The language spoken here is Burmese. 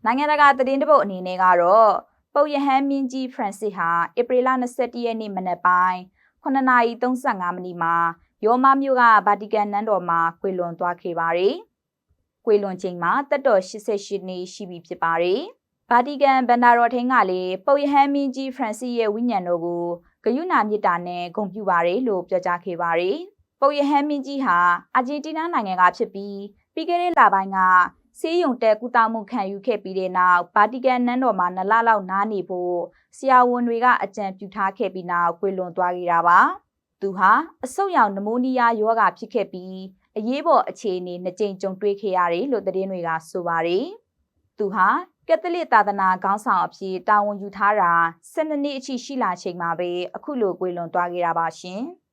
နိုင်ငံတကာသတင်းတပုတ်အနေနဲ့ကတော့ပုပ်ယဟန်မင်းကြီး Francis ဟာဧပြီလ21ရက်နေ့မနက်ပိုင်း9:35 မိနစ်မှာရောမမြို့ကဗာတီကန်နန်းတော်မှာကွေလွန်သွားခဲ့ပါတယ်။ကွေလွန်ချိန်မှာတက်တော်88နှစ်ရှိပြီဖြစ်ပါတယ်။ဗာတီကန်ဘန္တာတော်ထင်းကလည်းပုပ်ယဟန်မင်းကြီး Francis ရဲ့ဝိညာဉ်တော်ကိုဂရုဏာမေတ္တာနဲ့ဂုဏ်ပြုပါတယ်လို့ပြောကြားခဲ့ပါတယ်။ပုပ်ယဟန်မင်းကြီးဟာအာဂျင်တီးနားနိုင်ငံကဖြစ်ပြီးခဲ့တဲ့လပိုင်းကဆေးရုံတက်ကုသမှုခံယူခဲ့ပြီးတဲ့နောက်ဗာတီကန်နန်းတော်မှာ2လလောက်နားနေဖို့ဆရာဝန်တွေကအကြံပြုထားခဲ့ပြီးနောက်ကွေလွန်သွားခဲ့တာပါ။သူဟာအဆုတ်ရောင်နမိုးနီးယားရောဂါဖြစ်ခဲ့ပြီးအရေးပေါ်အခြေအနေ2ကြိမ်ကြုံတွေ့ခဲ့ရတယ်လို့သတင်းတွေကဆိုပါတယ်။သူဟာကက်သလစ်သာသနာခေါင်းဆောင်အဖြစ်တာဝန်ယူထားတာ12နှစ်အထိရှိလာချိန်မှာပဲအခုလိုကွေလွန်သွားခဲ့တာပါရှင်။